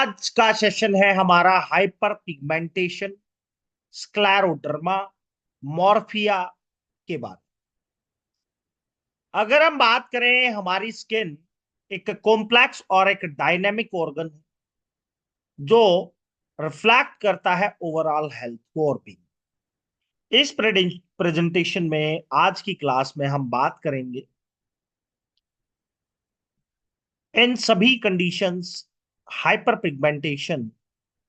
आज का सेशन है हमारा हाइपर पिगमेंटेशन, स्क्लेरोडर्मा, मॉर्फिया के बारे में। अगर हम बात करें, हमारी स्किन एक कॉम्प्लेक्स और एक डायनेमिक ऑर्गन है जो रिफ्लेक्ट करता है ओवरऑल हेल्थ को और बीइंग। इस प्रेजेंटेशन में, आज की क्लास में हम बात करेंगे इन सभी conditions, hyper pigmentation,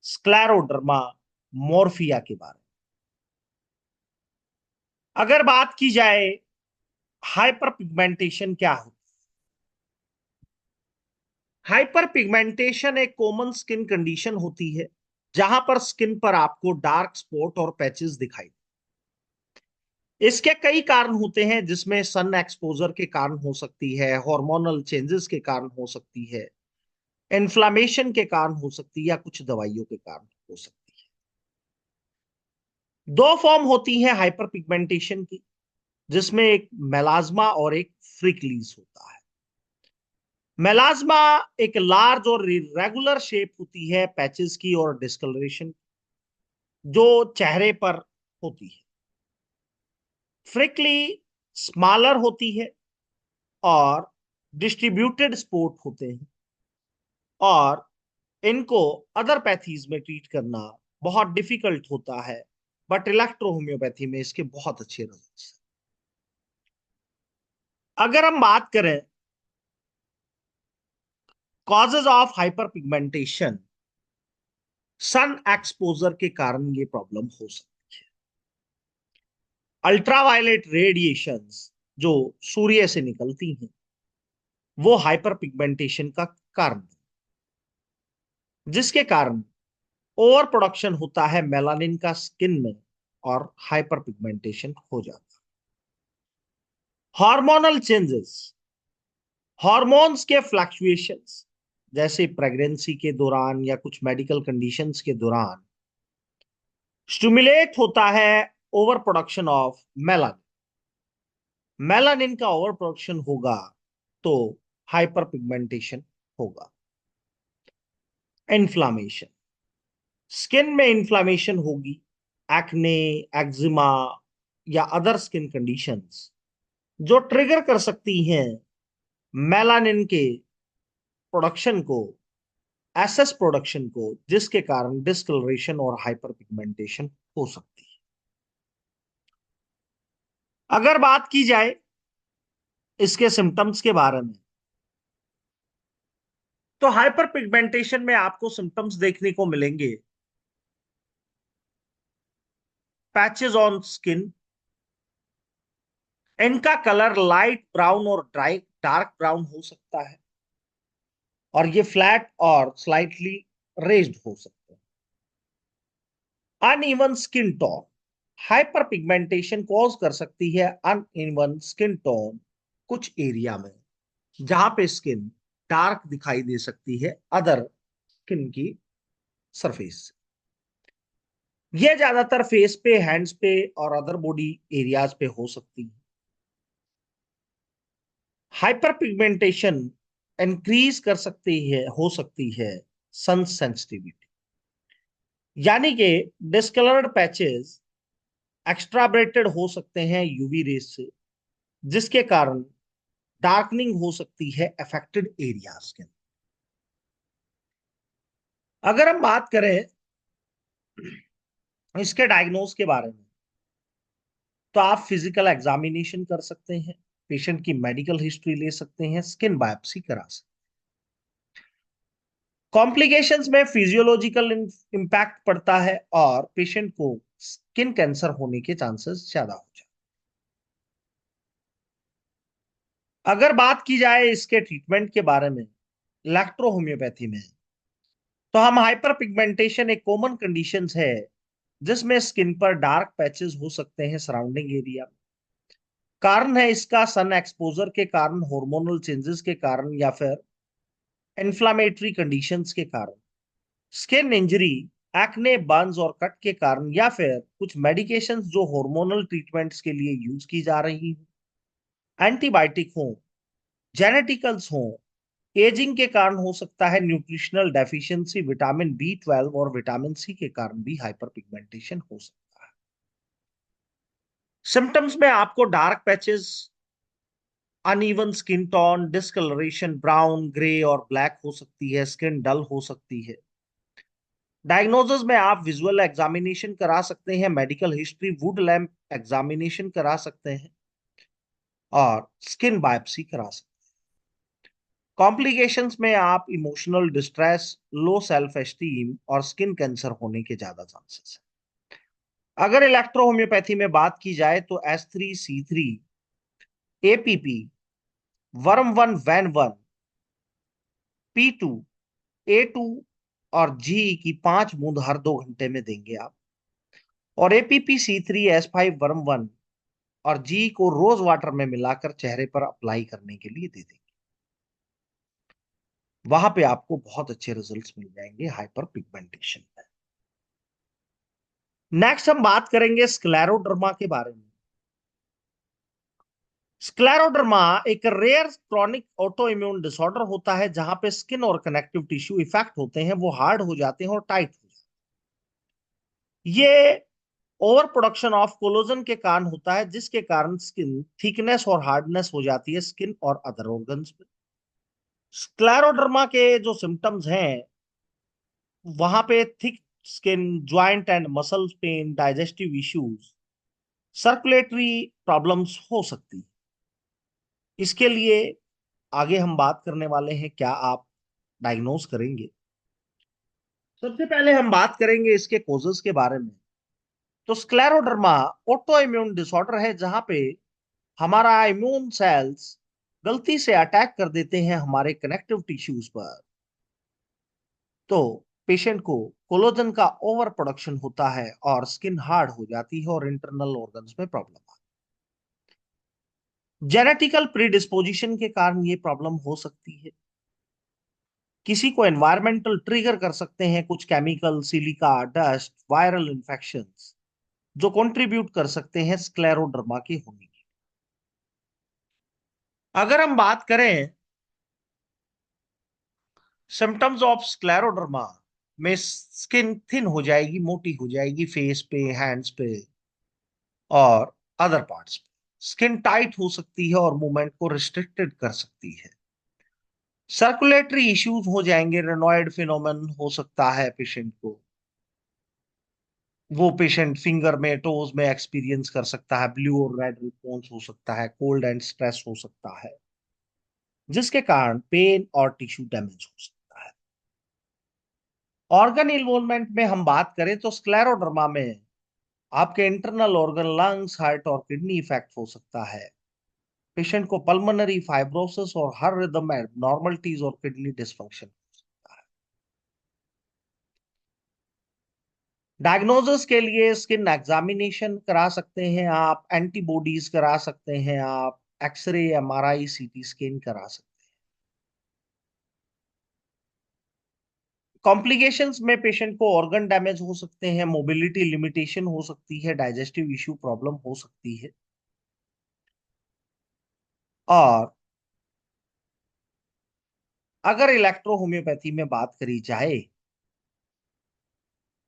scleroderma, morphia के बारे में। अगर बात की जाए हाइपर पिगमेंटेशन क्या होता है, हाइपर पिगमेंटेशन एक कॉमन स्किन कंडीशन होती है जहां पर स्किन पर आपको डार्क स्पॉट और पैचेस दिखाई दें। इसके कई कारण होते हैं, जिसमें सन एक्सपोजर के कारण हो सकती है, हार्मोनल चेंजेस के कारण हो सकती है, इन्फ्लामेशन के कारण हो सकती है, या कुछ दवाइयों के कारण हो सकती है। दो फॉर्म होती है हाइपर पिगमेंटेशन की, जिसमें एक मेलाज्मा और एक फ्रिकलीज होता है। मेलाज्मा एक लार्ज और रेगुलर शेप होती है पैचेस की और डिस्कलरेशन जो चेहरे पर होती है। फ्रिकली स्मॉलर होती है और डिस्ट्रीब्यूटेड स्पॉट होते हैं, और इनको अदर पैथीज में ट्रीट करना बहुत डिफिकल्ट होता है, बट इलेक्ट्रोहोम्योपैथी में इसके बहुत अच्छे रिजल्ट्स हैं। अगर हम बात करें causes of hyperpigmentation, sun exposure के कारण ये प्रॉब्लम हो सकती है। अल्ट्रावायलेट रेडिएशंस जो सूर्य से निकलती हैं, वो हाइपर पिगमेंटेशन का कारण है, जिसके कारण ओवर प्रोडक्शन होता है मेलानिन का स्किन में और हाइपर पिगमेंटेशन हो जाता है। हार्मोनल चेंजेस, हार्मोन्स के फ्लक्चुएशंस, जैसे प्रेगनेंसी के दौरान या कुछ मेडिकल कंडीशंस के दौरान स्टिमुलेट होता है over production of melanin. Melanin का ओवर प्रोडक्शन होगा तो हाइपर पिगमेंटेशन होगा। इन्फ्लामेशन, स्किन में इन्फ्लामेशन होगी, एक्ने, एक्जिमा या अदर स्किन कंडीशंस जो ट्रिगर कर सकती हैं मेलानिन के प्रोडक्शन को, एसएस प्रोडक्शन को, जिसके कारण डिस्कलरेशन और हाइपर पिगमेंटेशन हो सकती है। अगर बात की जाए इसके सिम्टम्स के बारे में, तो हाइपर पिगमेंटेशन में आपको सिम्टम्स देखने को मिलेंगे पैचेस ऑन स्किन, इनका कलर लाइट ब्राउन और डार्क ब्राउन हो सकता है, और ये फ्लैट और स्लाइटली रेज्ड हो सकते हैं। Uneven skin tone, hyper pigmentation cause कर सकती है अनइवन स्किन टोन कुछ एरिया में, जहां पे स्किन डार्क दिखाई दे सकती है अदर स्किन की सरफेस से। ये ज्यादातर फेस पे, हैंड्स पे और अदर बॉडी एरियाज पे हो सकती है। हाइपर पिगमेंटेशन इंक्रीज कर सकती है, हो सकती है सन सेंसिटिविटी, यानी कि डिस्कलर्ड पैचेस एक्स्ट्राब्रेटेड हो सकते हैं यूवी रेस से, जिसके कारण डार्कनिंग हो सकती है अफेक्टेड एरियाज के। अगर हम बात करें इसके डायग्नोज के बारे में, तो आप फिजिकल एग्जामिनेशन कर सकते हैं, पेशेंट की मेडिकल हिस्ट्री ले सकते हैं, स्किन बायोप्सी करा सकते हैं। कॉम्प्लिकेशंस में फिजियोलॉजिकल इम्पैक्ट पड़ता है और पेशेंट को स्किन कैंसर होने के चांसेस ज्यादा हो जाते हैं। अगर बात की जाए इसके ट्रीटमेंट के बारे में इलेक्ट्रोहोम्योपैथी में, तो हम हाइपर पिगमेंटेशन एक कॉमन कंडीशन है जिसमें स्किन पर डार्क पैचेस हो सकते हैं सराउंडिंग एरिया। कारण है इसका सन एक्सपोजर के कारण, हार्मोनल चेंजेस के कारण, या फिर इन्फ्लामेटरी कंडीशंस के कारण, स्किन इंजरी, एक्ने, बर्न्स और कट के कारण, या फिर कुछ मेडिकेशंस जो हार्मोनल ट्रीटमेंट्स के लिए यूज की जा रही हैं, एंटीबायोटिक हो, जेनेटिकल्स हो, एजिंग के कारण हो सकता है न्यूट्रिशनल डेफिशिएंसी, विटामिन B12 और विटामिन सी के कारण भी हाइपर पिगमेंटेशन हो सकता है। सिम्टम्स में आपको dark patches, uneven skin tone, discoloration, brown, grey और ब्लैक हो सकती है, स्किन डल हो सकती है। डायग्नोसिस में आप विजुअल एग्जामिनेशन करा सकते हैं, medical history, would lamp examination करा सकते हैं और स्किन बायोप्सी करा सकते हैं। कॉम्प्लिकेशंस में आप emotional distress, low self esteem और स्किन कैंसर होने के ज्यादा चांसेस हैं। अगर इलेक्ट्रो होम्योपैथी में बात की जाए तो S3C3, APP, worm one van one, P2, A2 और जी की 5 बूंद हर 2 घंटे में देंगे आप। और APP C3S5 वर्म वन और जी को रोज वाटर में मिलाकर चेहरे पर अप्लाई करने के लिए दे देंगे। वहां पे आपको बहुत अच्छे रिजल्ट्स मिल जाएंगे हाइपर पिगमेंटेशन में। नेक्स्ट हम बात करेंगे स्क्लेरोडर्मा के बारे में। स्क्लेरोडर्मा एक rare chronic auto immune disorder होता है जहां पे स्किन और कनेक्टिव टिश्यू इफेक्ट होते हैं, वो हार्ड हो जाते हैं और टाइट हो जाते हैं। ये ओवर प्रोडक्शन ऑफ कोलोजन के कारण होता है, जिसके कारण स्किन थिकनेस और हार्डनेस हो जाती है स्किन और अदर ऑर्गन्स में। स्क्लेरोडर्मा के जो सिम्टम्स हैं वहां पे thick skin, joint and muscles pain, digestive issues, circulatory problems हो सकती है। इसके लिए आगे हम बात करने वाले हैं क्या आप डायग्नोज करेंगे। सबसे पहले हम बात करेंगे इसके कोजेस के बारे में। तो स्क्लेरोडर्मा ऑटो इम्यून डिसऑर्डर है जहां पे हमारा इम्यून सेल्स गलती से अटैक कर देते हैं हमारे कनेक्टिव टिश्यूज पर। तो पेशेंट को कोलोजन का ओवर प्रोडक्शन होता है और स्किन हार्ड हो जाती है और इंटरनल ऑर्गन्स में प्रॉब्लम आती है। जेनेटिकल प्रीडिस्पोजिशन के कारण ये प्रॉब्लम हो सकती है। किसी को एनवायरमेंटल ट्रिगर कर सकते हैं, कुछ chemical, silica, dust, viral infections, जो कंट्रीब्यूट कर सकते हैं स्क्लेरोडर्मा के होने की। अगर हम बात करें सिम्टम्स ऑफ स्क्लेरोडर्मा में, स्किन थिन हो जाएगी, मोटी हो जाएगी फेस पे, हैंड्स पे और अदर पार्ट्स पे। स्किन टाइट हो सकती है और मूवमेंट को रिस्ट्रिक्टेड कर सकती है। सर्कुलेटरी इश्यूज हो जाएंगे, रेनॉइड फिनोमेन हो सकता है पेशेंट को। वो पेशेंट फिंगर में, टोज में एक्सपीरियंस कर सकता है, ब्लू और रेड रिस्पॉन्स हो सकता है, कोल्ड एंड स्ट्रेस हो सकता है, जिसके कारण पेन और टिश्यू डैमेज हो सकता है। ऑर्गन इन्वॉल्वमेंट में हम बात करें तो स्क्लेरोडर्मा में आपके इंटरनल ऑर्गन, लंग्स, हार्ट और किडनी इफेक्ट हो सकता है। पेशेंट को पल्मोनरी फाइब्रोसिस और हर रिदम एबनॉर्मलिटीज और किडनी डिसफंक्शन हो सकता है। डायग्नोसिस के लिए स्किन एग्जामिनेशन करा सकते हैं आप, एंटीबॉडीज करा सकते हैं आप, एक्सरे, MRI, CT स्कैन करा सकते हैं। कॉम्प्लिकेशंस में पेशेंट को ऑर्गन डैमेज हो सकते हैं, मोबिलिटी लिमिटेशन हो सकती है, डाइजेस्टिव इश्यू प्रॉब्लम हो सकती है। और अगर इलेक्ट्रो होम्योपैथी में बात करी जाए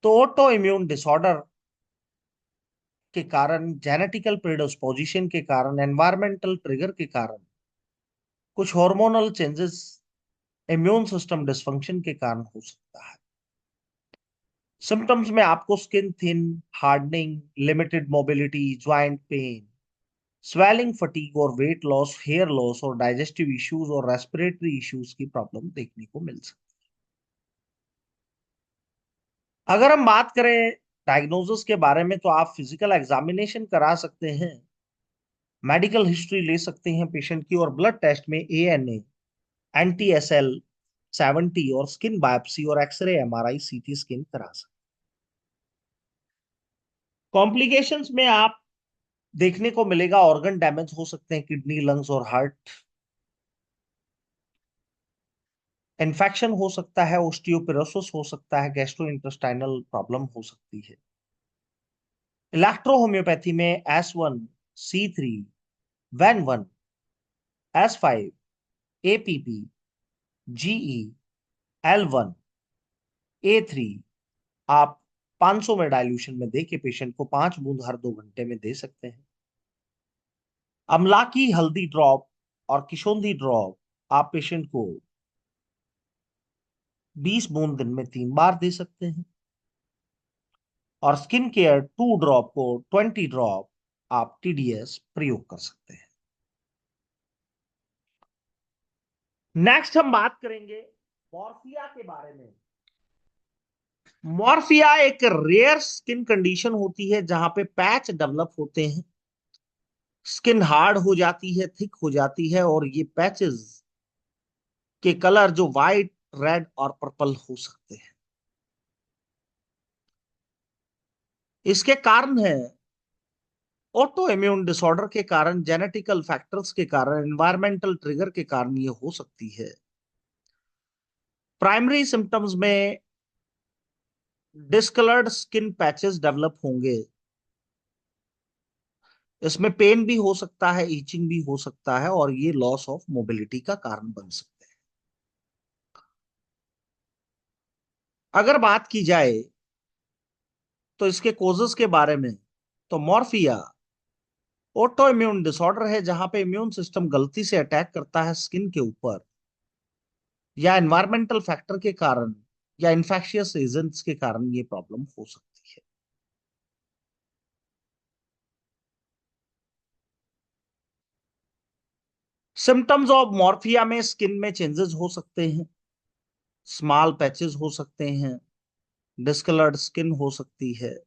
तो ऑटो इम्यून डिसऑर्डर के कारण, जेनेटिकल प्रेडिस्पोजिशन के कारण, एनवायरमेंटल ट्रिगर के कारण, कुछ hormonal changes, immune system dysfunction के कारण हो सकता है। सिम्टम्स में आपको skin thin, hardening, limited mobility, joint pain, swelling, fatigue और वेट लॉस, हेयर लॉस और डाइजेस्टिव इश्यूज और रेस्पिरेटरी इश्यूज की प्रॉब्लम देखने को मिल सकती है। अगर हम बात करें डायग्नोसिस के बारे में तो आप फिजिकल एग्जामिनेशन करा सकते हैं, मेडिकल हिस्ट्री ले सकते हैं पेशेंट की और ब्लड टेस्ट में ANA, anti-SL70 और स्किन बायोप्सी और एक्सरे, MRI, CT स्कैन करा सकते हैं। कॉम्प्लिकेशंस में आप देखने को मिलेगा ऑर्गन डैमेज हो सकते हैं, किडनी, लंग्स और हार्ट, इन्फेक्शन हो सकता है, ओस्टियोपोरोसिस हो सकता है, गैस्ट्रोइंटेस्टाइनल प्रॉब्लम हो सकती है। इलेक्ट्रो होम्योपैथी में S1, C3, van one, S5, APP, GE L1A3 आप 500 में डाइल्यूशन में दे के पेशेंट को 5 बूंद हर 2 घंटे में दे सकते हैं। अमलाकी हल्दी ड्रॉप और किशोंदी ड्रॉप आप पेशेंट को 20 बूंद दिन में 3 बार दे सकते हैं। और स्किन केयर 2 ड्रॉप को 20 ड्रॉप आप TDS प्रयोग कर सकते हैं। नेक्स्ट हम बात करेंगे मॉर्फिया के बारे में। मॉर्फिया एक रेयर स्किन कंडीशन होती है जहां पे पैच डेवलप होते हैं, स्किन हार्ड हो जाती है, थिक हो जाती है, और ये पैचेस के कलर जो वाइट, रेड और पर्पल हो सकते हैं। इसके कारण है ऑटो इम्यून डिसऑर्डर के कारण, जेनेटिकल फैक्टर्स के कारण, एनवायरमेंटल ट्रिगर के कारण ये हो सकती है। प्राइमरी सिम्टम्स में डिस्कलर्ड स्किन पैचेस डेवलप होंगे। इसमें पेन भी हो सकता है, ईचिंग भी हो सकता है, और ये लॉस ऑफ मोबिलिटी का कारण बन सकते हैं। अगर बात की जाए तो इसके कोजेस के बारे में, तो मॉर्फिया ऑटो इम्यून डिसऑर्डर है जहां पे इम्यून सिस्टम गलती से अटैक करता है स्किन के ऊपर, या एनवायरमेंटल फैक्टर के कारण, या इन्फेक्शियस एजेंट्स के कारण ये प्रॉब्लम हो सकती है। सिम्टम्स ऑफ मॉर्फिया में स्किन में चेंजेस हो सकते हैं, स्मॉल पैचेस हो सकते हैं, डिस्कलर्ड स्किन हो सकती है,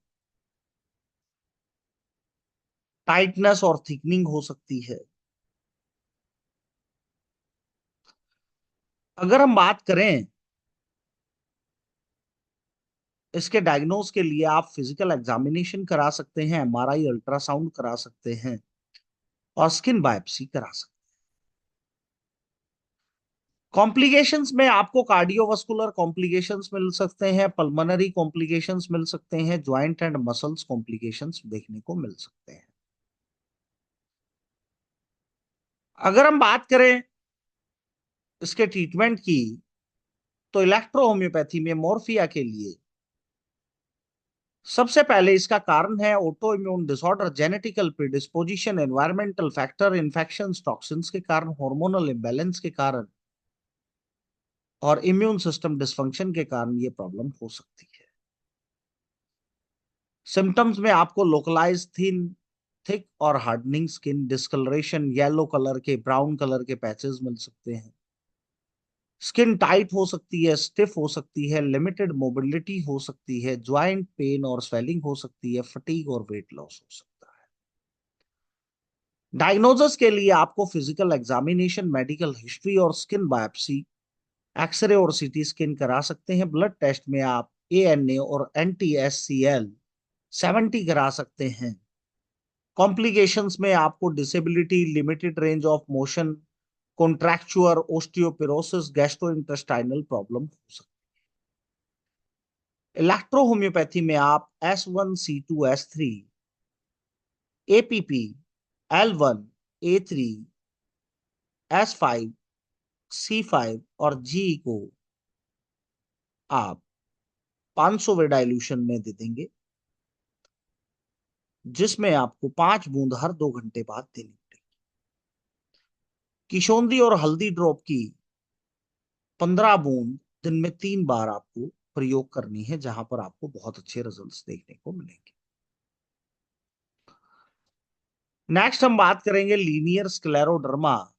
टाइटनेस और थिकनिंग हो सकती है। अगर हम बात करें इसके डायग्नोज के लिए, आप फिजिकल एग्जामिनेशन करा सकते हैं, MRI अल्ट्रासाउंड करा सकते हैं, और स्किन बायोप्सी करा सकते हैं। कॉम्प्लिकेशंस में आपको कार्डियोवास्कुलर कॉम्प्लिकेशंस मिल सकते हैं, पल्मोनरी कॉम्प्लिकेशंस मिल सकते हैं, ज्वाइंट एंड मसल्स कॉम्प्लिकेशंस देखने को मिल सकते हैं। अगर हम बात करें इसके ट्रीटमेंट की, तो इलेक्ट्रो होम्योपैथी में मॉर्फिया के लिए सबसे पहले इसका कारण है auto immune disorder, genetical predisposition, environmental factor, infections, toxins के कारण, हार्मोनल इम्बैलेंस के कारण, और इम्यून सिस्टम डिसफंक्शन के कारण ये प्रॉब्लम हो सकती है। सिम्टम्स में आपको लोकलाइज थिन, थिक और hardening skin, discoloration, yellow colour के, ब्राउन कलर के पैचेस मिल सकते हैं। स्किन टाइट हो सकती है, स्टिफ हो सकती है, लिमिटेड मोबिलिटी हो सकती है, ज्वाइंट पेन और स्वेलिंग हो सकती है, फटीग और वेट लॉस हो सकता है। डायग्नोसिस के लिए आपको फिजिकल एग्जामिनेशन, मेडिकल हिस्ट्री और स्किन बायोप्सी, एक्सरे और CT स्कैन करा सकते हैं। ब्लड टेस्ट में आप ANA और NTSCL 70 करा सकते हैं। कॉम्प्लिकेशंस में आपको disability, limited range of motion, contractual osteoporosis, gastrointestinal problem हो सकती है। इलेक्ट्रो होम्योपैथी में आप S1 C2 S3 APP L1 A3 S5 C5 और G को आप 500 डाइल्यूशन में दे देंगे, जिसमें आपको 5 बूंद हर 2 घंटे बाद देनी पड़ेगी। किशोंदी और हल्दी ड्रॉप की 15 बूंद दिन में 3 बार आपको प्रयोग करनी है, जहां पर आपको बहुत अच्छे रिजल्ट्स देखने को मिलेंगे। नेक्स्ट हम बात करेंगे लीनियर स्क्लेरोडर्मा।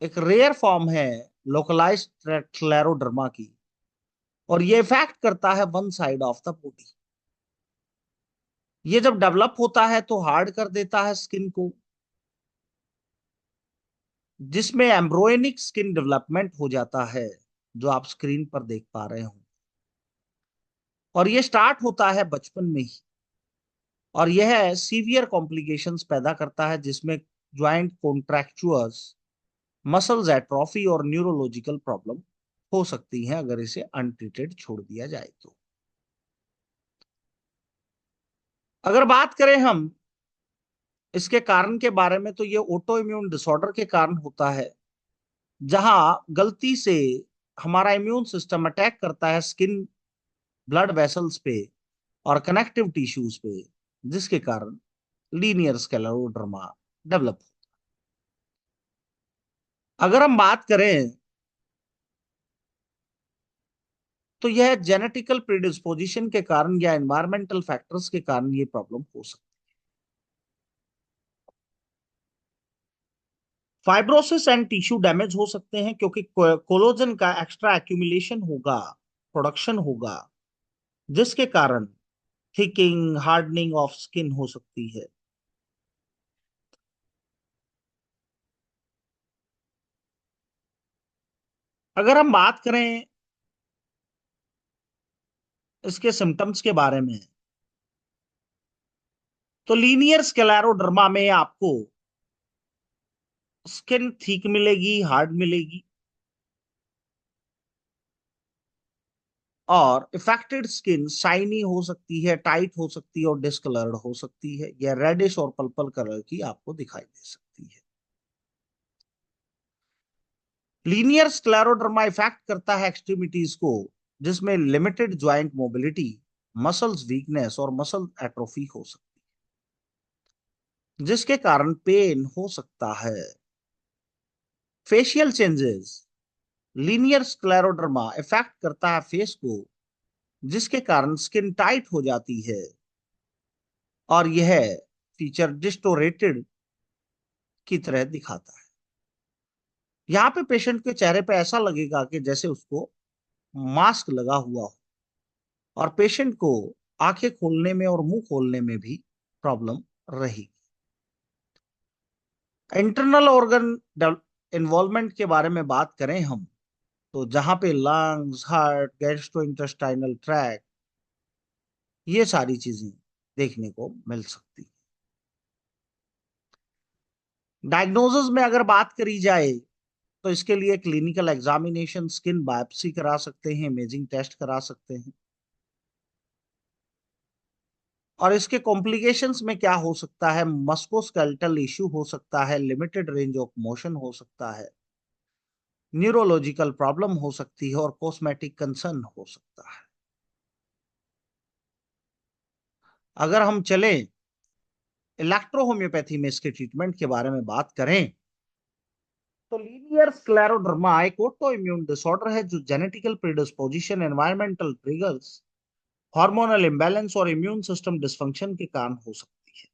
एक रेयर फॉर्म है लोकलाइज्ड स्क्लेरोडर्मा की, और ये इफेक्ट करता है one side of the body. ये जब डेवलप होता है तो हार्ड कर देता है स्किन को, जिसमें एम्ब्रोयनिक स्किन डेवलपमेंट हो जाता है, जो आप स्क्रीन पर देख पा रहे हो। और ये स्टार्ट होता है बचपन में ही, और यह सीवियर कॉम्प्लिकेशंस पैदा करता है, जिसमें ज्वाइंट कॉन्ट्रैक्चुअल्स, मसल्स एट्रोफी और न्यूरोलॉजिकल प्रॉब्लम हो सकती हैं अगर इसे अनट्रीटेड छोड़ दिया जाए तो। अगर बात करें हम इसके कारण के बारे में, तो ये ऑटो इम्यून डिसऑर्डर के कारण होता है, जहां गलती से हमारा इम्यून सिस्टम अटैक करता है स्किन, ब्लड वेसल्स पे और कनेक्टिव टिश्यूज पे, जिसके कारण लीनियर स्क्लेरोडर्मा डेवलप। अगर हम बात करें तो यह जेनेटिकल प्रीडिस्पोजिशन के कारण या एनवायरमेंटल फैक्टर्स के कारण ये प्रॉब्लम हो सकती है। फाइब्रोसिस एंड टिश्यू डैमेज हो सकते हैं क्योंकि कोलोजन का एक्स्ट्रा एक्यूमुलेशन होगा, प्रोडक्शन होगा, जिसके कारण थिकिंग, हार्डनिंग ऑफ स्किन हो सकती है। अगर हम बात करें इसके सिम्टम्स के बारे में, तो लीनियर स्क्लेरोडर्मा में आपको स्किन थिक मिलेगी, हार्ड मिलेगी, और इफेक्टेड स्किन शाइनी हो सकती है, टाइट हो सकती है और डिस्कलर्ड हो सकती है, या रेडिश और पर्पल कलर की आपको दिखाई दे सकती है। लीनियर स्क्लेरोडर्मा इफेक्ट करता है एक्सट्रीमिटीज को, जिसमें limited joint mobility, muscles weakness और मसल एट्रोफी हो सकती है, जिसके कारण पेन हो सकता है। Facial changes, linear scleroderma effect करता है फेस को, जिसके कारण स्किन टाइट हो जाती है और यह फीचर डिस्टोरेटेड की तरह दिखाता है। यहाँ पे पेशेंट के चेहरे पे ऐसा लगेगा कि जैसे उसको मास्क लगा हुआ हो, और पेशेंट को आंखें खोलने में और मुंह खोलने में भी प्रॉब्लम रहेगी। इंटरनल ऑर्गन इन्वॉल्वमेंट के बारे में बात करें हम, तो जहां पे लंग्स, हार्ट, गैस्ट्रोइंटेस्टाइनल ट्रैक्ट, ये सारी चीजें देखने को मिल सकती है। डायग्नोसिस में अगर बात करी जाए तो इसके लिए क्लिनिकल एग्जामिनेशन, स्किन बायोप्सी करा सकते हैं, इमेजिंग टेस्ट करा सकते हैं। और इसके कॉम्प्लिकेशंस में क्या हो सकता है, मस्कोस्केलेटल इश्यू हो सकता है, लिमिटेड रेंज ऑफ मोशन हो सकता है, न्यूरोलॉजिकल प्रॉब्लम हो सकती है और कॉस्मेटिक कंसर्न हो सकता है। अगर हम चलें इलेक्ट्रोहोम्योपैथी में इसके ट्रीटमेंट के बारे में बात करें, तो लीनियर स्क्लेरोडर्मा एक ऑटो इम्यून डिसऑर्डर है जो genetical predisposition, environmental triggers, hormonal imbalance और इम्यून सिस्टम डिसफंक्शन के कारण हो सकती है,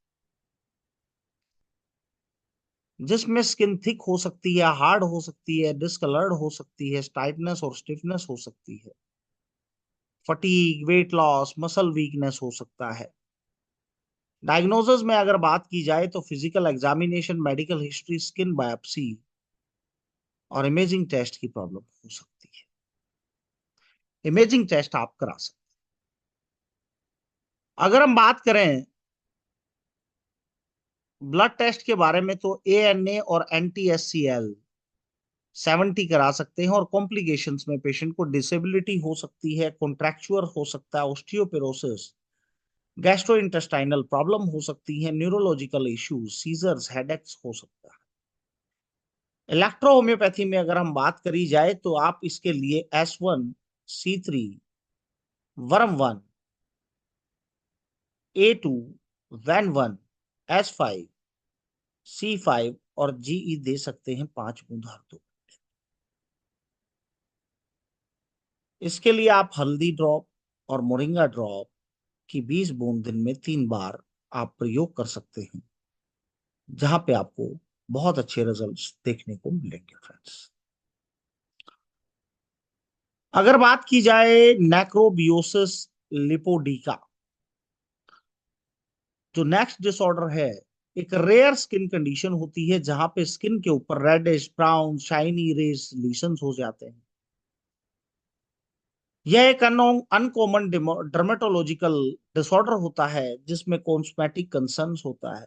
जिसमें स्किन थिक हो सकती है, हार्ड हो सकती है, डिसकलर्ड हो सकती है, टाइटनेस और स्टिफनेस हो सकती है, fatigue, weight loss, muscle weakness हो सकता है। डायग्नोसिस में अगर बात की जाए तो physical examination, medical history, skin biopsy और इमेजिंग टेस्ट की प्रॉब्लम हो सकती है। इमेजिंग टेस्ट आप करा सकते हैं। अगर हम बात करें ब्लड टेस्ट के बारे में, तो ANA और NTSCL 70 करा सकते हैं, और कॉम्प्लिकेशंस में पेशेंट को डिसेबिलिटी हो सकती है, कॉन्ट्रैक्चुअल हो सकता है, ऑस्टियोपोरोसिस, गैस्ट्रोइंटेस्टाइनल प्रॉब्लम हो सकती है, न्यूरोलॉजिकल इश्यूज, सीजर्स, हेडेक्स हो सकता है। इलेक्ट्रो होम्योपैथी में अगर हम बात करी जाए तो आप इसके लिए S1, C3, worm 1, A2, van 1, S5, C5 और GE दे सकते हैं 5 बूंद हर 2। इसके लिए आप हल्दी ड्रॉप और मोरिंगा ड्रॉप की 20 बूंद दिन में 3 बार आप प्रयोग कर सकते हैं, जहां पे आपको बहुत अच्छे रिजल्ट्स देखने को मिलेंगे फ्रेंड्स। अगर बात की जाए नेक्रोबियोसिस लिपोडिका, जो नेक्स्ट डिसऑर्डर है, एक रेयर स्किन कंडीशन होती है जहां पे स्किन के ऊपर रेडिश, ब्राउन, शाइनी रेस लीशंस हो जाते हैं। यह एक अनकॉमन डर्मेटोलॉजिकल डिसऑर्डर होता है जिसमें कॉस्मेटिक कंसर्न्स होता है।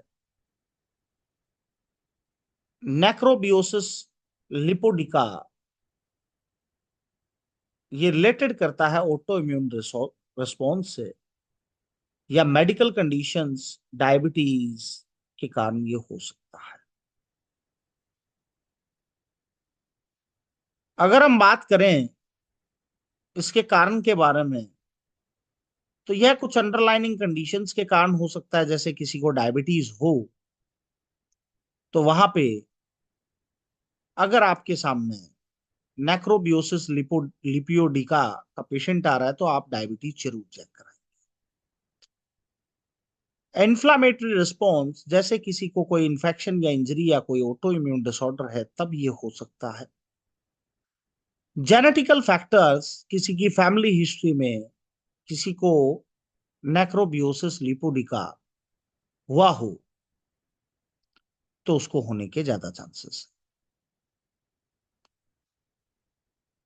नेक्रोबियोसिस लिपोडिका ये रिलेटेड करता है ऑटो इम्यून रिस्पॉन्स से, या मेडिकल कंडीशंस, डायबिटीज के कारण ये हो सकता है। अगर हम बात करें इसके कारण के बारे में, तो यह कुछ अंडरलाइनिंग कंडीशंस के कारण हो सकता है। जैसे किसी को डायबिटीज हो, तो वहां पे अगर आपके सामने नेक्रोबियोसिस लिपियोडिका का पेशेंट आ रहा है, तो आप डायबिटीज जरूर चेक कराएं। इन्फ्लामेटरी रिस्पॉन्स, जैसे किसी को कोई इन्फेक्शन या इंजरी या कोई ऑटो इम्यून डिसऑर्डर है, तब ये हो सकता है। जेनेटिकल फैक्टर्स, किसी की फैमिली हिस्ट्री में किसी को नेक्रोबियोसिस लिपोडिका हुआ हो, तो उसको होने के ज्यादा चांसेस।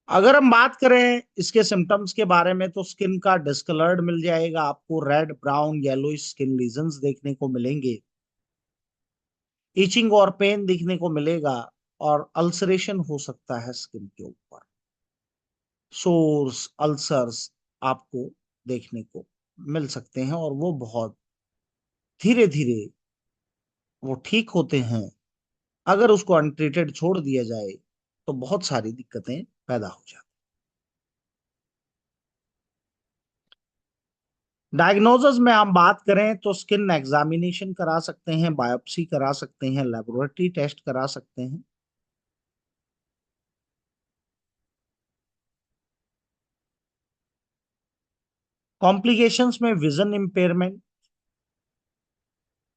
अगर हम बात करें इसके सिम्टम्स के बारे में, तो स्किन का डिस्कलर्ड मिल जाएगा आपको, red brown yellowish skin lesions देखने को मिलेंगे, इचिंग और पेन दिखने को मिलेगा, और अल्सरेशन हो सकता है स्किन के ऊपर, सोर्स अल्सर्स आपको देखने को मिल सकते हैं, और वो बहुत धीरे धीरे वो ठीक होते हैं। अगर उसको अनट्रीटेड छोड़ दिया जाए, तो बहुत सारी दिक्कतें पैदा हो जाती। डायग्नोसिस में हम बात करें, तो स्किन एग्जामिनेशन करा सकते हैं, बायोप्सी करा सकते हैं, लेबोरेटरी टेस्ट करा सकते हैं। कॉम्प्लिकेशंस में विजन इम्पेयरमेंट,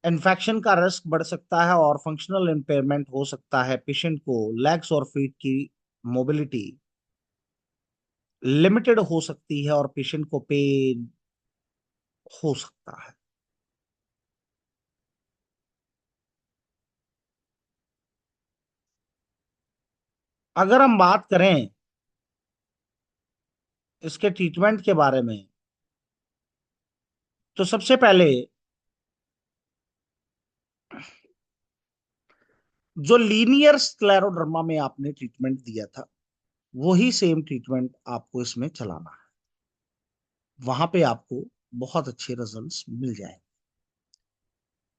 इन्फेक्शन का रिस्क बढ़ सकता है, और फंक्शनल इम्पेयरमेंट हो सकता है। पेशेंट को लेग्स और फीट की मोबिलिटी लिमिटेड हो सकती है, और पेशेंट को पेन हो सकता है। अगर हम बात करें इसके ट्रीटमेंट के बारे में, तो सबसे पहले जो लीनियर स्क्लेरोडर्मा में आपने ट्रीटमेंट दिया था, वही सेम ट्रीटमेंट आपको इसमें चलाना है। वहां पे आपको बहुत अच्छे रिजल्ट्स मिल जाएंगे।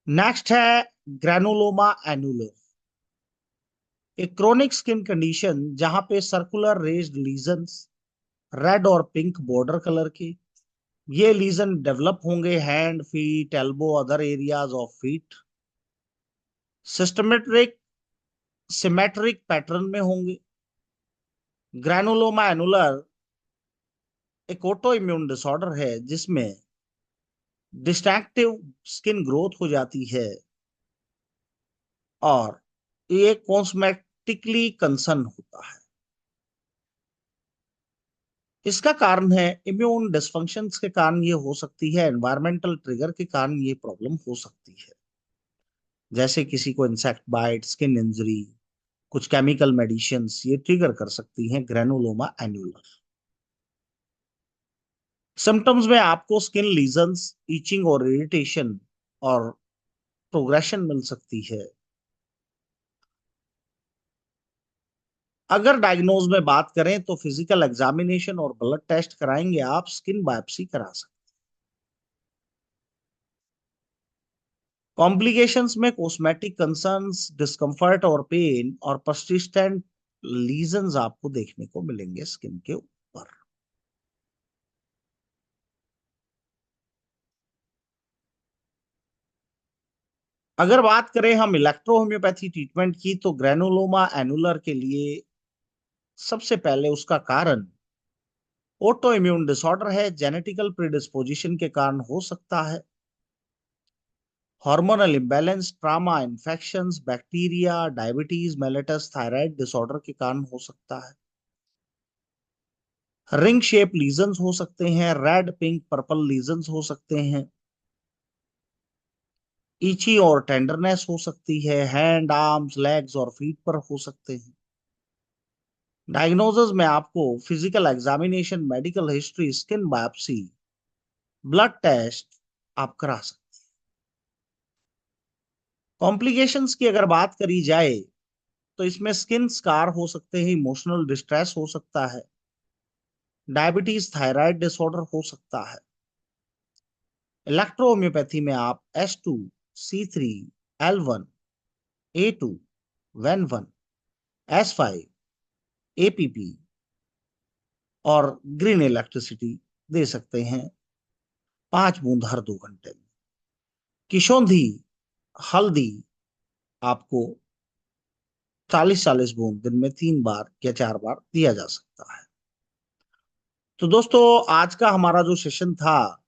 नेक्स्ट है ग्रेनुलोमा एनुलर, एक क्रोनिक स्किन कंडीशन जहां पे सर्कुलर रेज्ड लीजन्स, रेड और पिंक बॉर्डर कलर के, ये लीजन डेवलप होंगे hand, feet, elbow, other areas of feet, systematic symmetric pattern में होंगे। ग्रेनुलोमा एनुलर एक ऑटो इम्यून डिसऑर्डर है, जिसमें डिस्ट्रैक्टिव स्किन ग्रोथ हो जाती है, और ये कॉस्मेटिकली कंसर्न होता है। इसका कारण है इम्यून डिसफंक्शंस के कारण ये हो सकती है, एनवायरमेंटल ट्रिगर के कारण ये प्रॉब्लम हो सकती है। जैसे किसी को इंसेक्ट बाइट, स्किन इंजरी, कुछ केमिकल मेडिसिन्स ये ट्रिगर कर सकती हैं ग्रेनुलोमा एन्युलर। सिम्टम्स में आपको स्किन लीजन्स, ईचिंग और इरिटेशन और प्रोग्रेशन मिल सकती है। अगर डायग्नोज में बात करें, तो फिजिकल एग्जामिनेशन और ब्लड टेस्ट कराएंगे आप, स्किन बायोप्सी करा सकते। कॉम्प्लिकेशंस में कॉस्मेटिक कंसर्न्स, डिस्कम्फर्ट और पेन, और पर्सिस्टेंट लीजन्स आपको देखने को मिलेंगे स्किन के ऊपर। अगर बात करें हम इलेक्ट्रो होम्योपैथी ट्रीटमेंट की, तो ग्रेनुलोमा एनुलर के लिए सबसे पहले उसका कारण ऑटो इम्यून डिसऑर्डर है, जेनेटिकल प्रिडिस्पोजिशन के कारण हो सकता है। Hormonal imbalance, trauma, infections, bacteria, diabetes mellitus, thyroid disorder के कारण हो सकता है। रिंग शेप लीजन्स हो सकते हैं, रेड पिंक पर्पल लीजन्स हो सकते हैं, ईची और टेंडरनेस हो सकती है, हैंड, आर्म्स, लेग्स और फीट पर हो सकते हैं। डायग्नोसिस में आपको physical examination, medical history, skin biopsy, blood test आप करा सकते हैं। कॉम्प्लिकेशंस की अगर बात करी जाए, तो इसमें स्किन स्कार हो सकते हैं, इमोशनल डिस्ट्रेस हो सकता है, डायबिटीज, थायराइड डिसऑर्डर हो सकता है। इलेक्ट्रोहोम्योपैथी में आप H2, C3, L1, A2, Ven1, S5, APP और ग्रीन इलेक्ट्रिसिटी दे सकते हैं 5 बूंद हर 2 घंटे में। किशोंधी हल्दी आपको 40-40 बूंद दिन में 3 बार या 4 बार दिया जा सकता है। तो दोस्तों, आज का हमारा जो सेशन था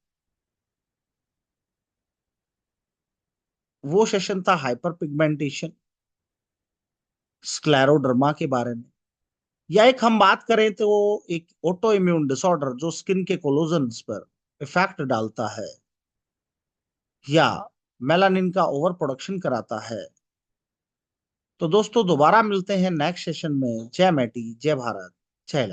वो सेशन था हाइपर पिगमेंटेशन, स्क्लेरोडर्मा के बारे में, या एक हम बात करें तो एक ऑटो इम्यून डिसऑर्डर जो स्किन के कोलोजन्स पर इफेक्ट डालता है या मेलानिन का ओवर प्रोडक्शन कराता है। तो दोस्तों, दोबारा मिलते हैं नेक्स्ट सेशन में। जय मैटी, जय भारत, जय लक्ष्मी।